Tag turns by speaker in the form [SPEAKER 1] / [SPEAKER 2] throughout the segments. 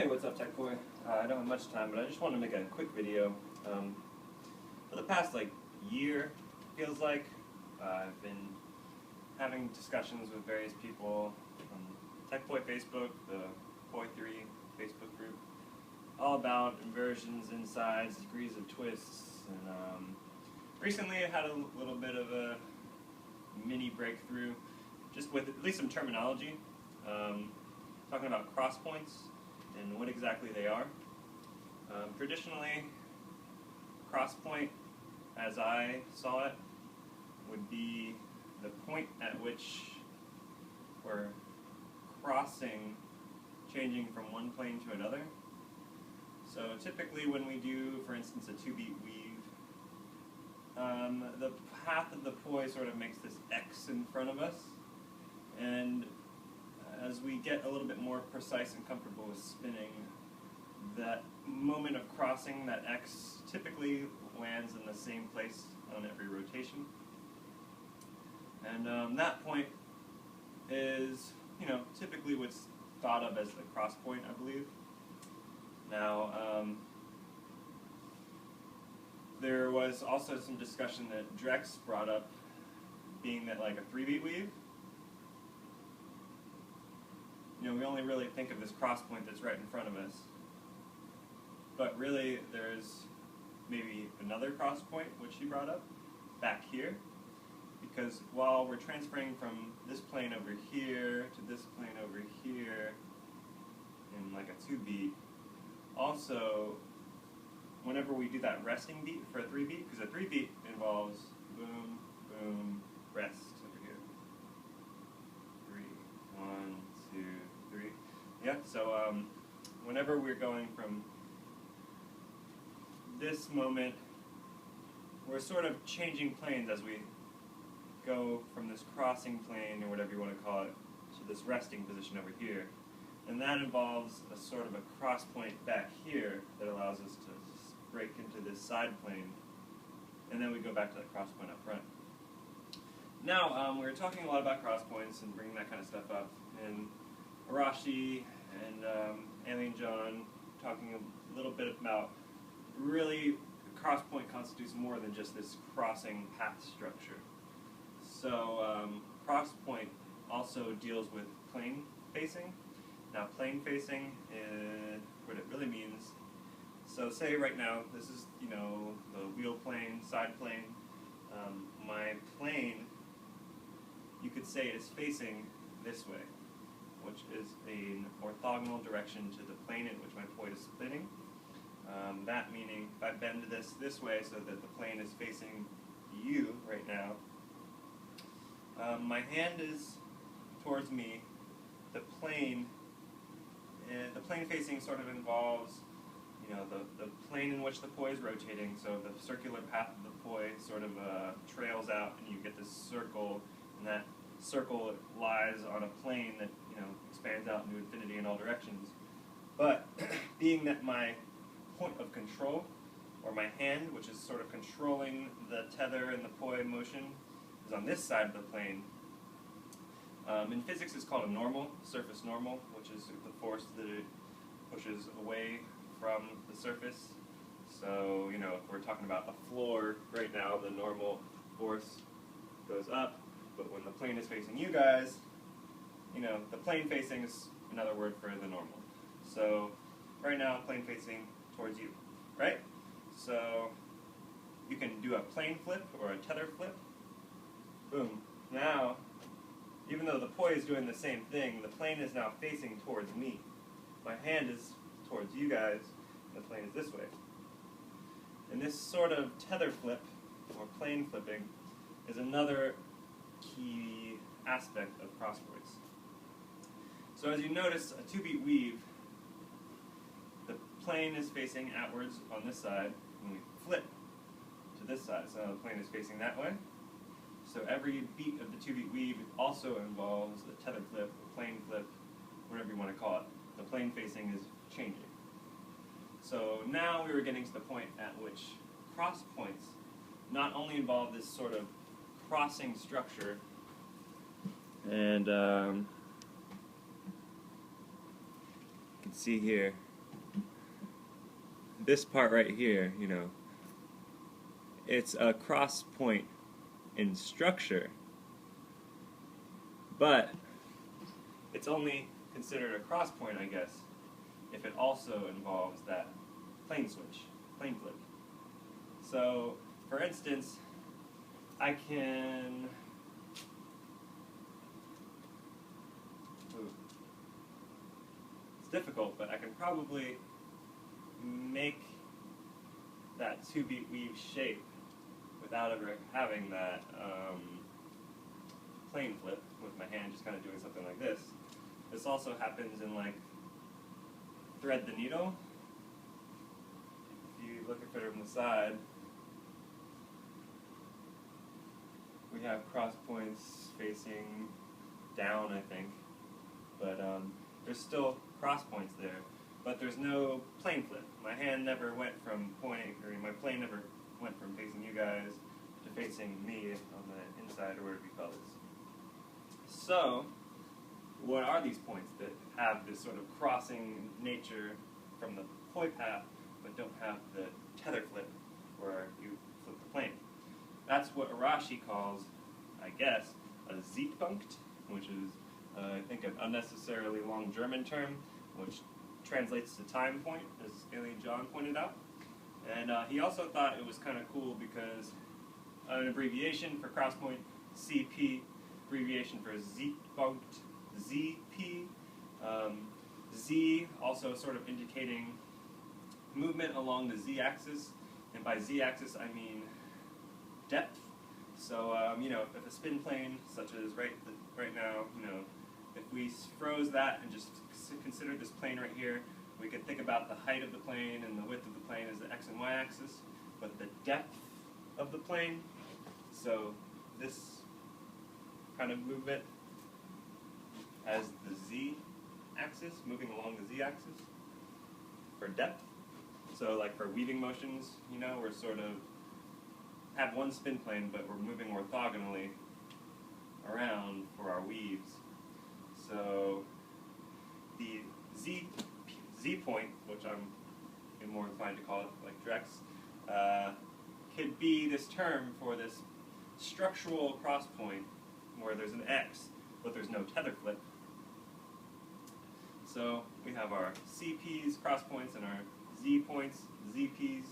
[SPEAKER 1] Hey, what's up, Tech Boy? I don't have much time, but I just wanted to make a quick video. For the past year, feels like, I've been having discussions with various people on Tech Boy Facebook, the Boy3 Facebook group, all about inversions, insides, degrees of twists, and recently I had a little bit of a mini breakthrough, just with at least some terminology, talking about cross points and what exactly they are. Traditionally, cross point, as I saw it, would be the point at which we're crossing, changing from one plane to another. So typically when we do, for instance, a 2-beat weave, the path of the poi sort of makes this X in front of us, and as we get a little bit more precise and comfortable with spinning, that moment of crossing, that X, typically lands in the same place on every rotation. And that point is, typically what's thought of as the cross point, I believe. Now, there was also some discussion that Drex brought up, being that like a 3-beat weave, we only really think of this cross point that's right in front of us. But really, there's maybe another cross point, which he brought up, back here. Because while we're transferring from this plane over here to this plane over here in like a 2-beat, also, whenever we do that resting beat for a 3-beat, because a 3-beat involves boom, boom, rest over here. 3, 1, 2, 3. Yeah, so whenever we're going from this moment, we're sort of changing planes as we go from this crossing plane, or whatever you want to call it, to this resting position over here. And that involves a sort of a cross point back here that allows us to break into this side plane, and then we go back to that cross point up front. Now, we were talking a lot about cross points and bringing that kind of stuff up, and Arashi and Alien John talking a little bit about really cross point constitutes more than just this crossing path structure. So cross point also deals with plane facing. Now plane facing is what it really means. So say right now, this is the wheel plane, side plane. My plane, you could say, is facing this way, which is an orthogonal direction to the plane in which my poi is spinning. That meaning, if I bend this way so that the plane is facing you right now, my hand is towards me. The plane facing sort of involves, the plane in which the poi is rotating. So the circular path of the poi sort of trails out, and you get this circle, and that circle lies on a plane that expands out into infinity in all directions. But being that my point of control, or my hand, which is sort of controlling the tether and the poi motion, is on this side of the plane. In physics, it's called a normal, surface normal, which is the force that it pushes away from the surface. So, if we're talking about a floor right now, the normal force goes up, but when the plane is facing you guys, the plane facing is another word for the normal. So, right now, plane facing towards you, right? So, you can do a plane flip or a tether flip. Boom. Now, even though the poi is doing the same thing, the plane is now facing towards me. My hand is towards you guys, and the plane is this way. And this sort of tether flip, or plane flipping, is another key aspect of cross points. So as you notice, a 2-beat weave, the plane is facing outwards on this side, and we flip to this side, so the plane is facing that way. So every beat of the 2-beat weave also involves a tether flip, a plane flip, whatever you want to call it. The plane facing is changing. So now we were getting to the point at which cross points not only involve this sort of crossing structure, and you can see here, this part right here, you know, it's a cross point in structure, but it's only considered a cross point, I guess, if it also involves that plane switch, plane flip. So, for instance, I can it's difficult, but I can probably make that 2-beat weave shape without ever having that plane flip with my hand just kind of doing something like this. This also happens in like thread the needle. If you look at it from the side, we have cross points facing down, I think, but there's still cross points there, but there's no plane flip. My hand never went from pointing, or my plane never went from facing you guys to facing me on the inside, or whatever you call this. So, what are these points that have this sort of crossing nature from the poi path, but don't have the tether flip, where you flip the plane? That's what Arashi calls, I guess, a Zeitpunkt, which is, I think, an unnecessarily long German term, which translates to time point, as Alien John pointed out. And he also thought it was kind of cool because an abbreviation for crosspoint, CP, abbreviation for Zeitpunkt, ZP, Z also sort of indicating movement along the Z-axis, and by Z-axis I mean depth. So, you know, if a spin plane, such as right now, you know, if we froze that and just consider this plane right here, we could think about the height of the plane and the width of the plane as the X and Y axis, but the depth of the plane, so this kind of movement as the Z axis, moving along the Z axis for depth. So like for weaving motions, you know, we're sort of have one spin plane, but we're moving orthogonally around for our weaves. So the Z point, which I'm more inclined to call it like Drex, could be this term for this structural cross point where there's an X, but there's no tether flip. So we have our CPs, cross points, and our Z points, ZPs.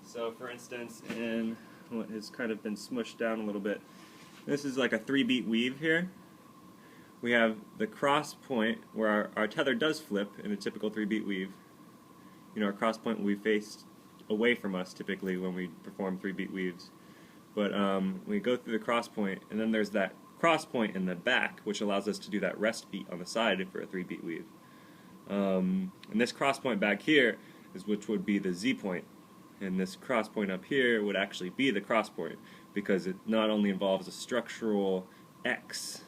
[SPEAKER 1] So for instance, in what has kind of been smushed down a little bit, this is like a 3-beat weave here. We have the cross point where our tether does flip in a typical 3-beat weave. You know, our cross point will be faced away from us typically when we perform 3-beat weaves. But we go through the cross point, and then there's that cross point in the back, which allows us to do that rest beat on the side for a 3-beat weave. And this cross point back here is which would be the Z point. And this cross point up here would actually be the cross point, because it not only involves a structural X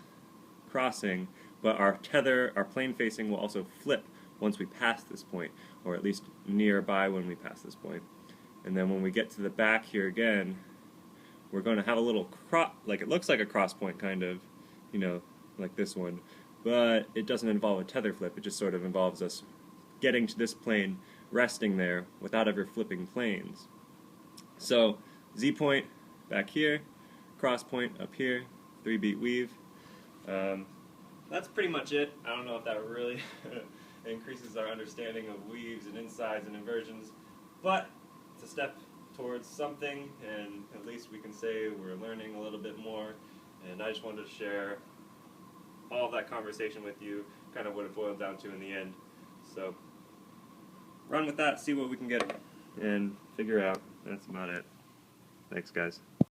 [SPEAKER 1] crossing, but our tether, our plane facing, will also flip once we pass this point, or at least nearby when we pass this point. And then when we get to the back here again, we're going to have a little like it looks like a cross point kind of, you know, like this one, but it doesn't involve a tether flip. It just sort of involves us getting to this plane, resting there without ever flipping planes. So Z point back here, cross point up here, 3-beat weave. That's pretty much it. I don't know if that really increases our understanding of weaves and insides and inversions, but it's a step towards something, and at least we can say we're learning a little bit more. And I just wanted to share all of that conversation with you, kind of what it boiled down to in the end. So run with that, see what we can get, and figure out. That's about it. Thanks, guys.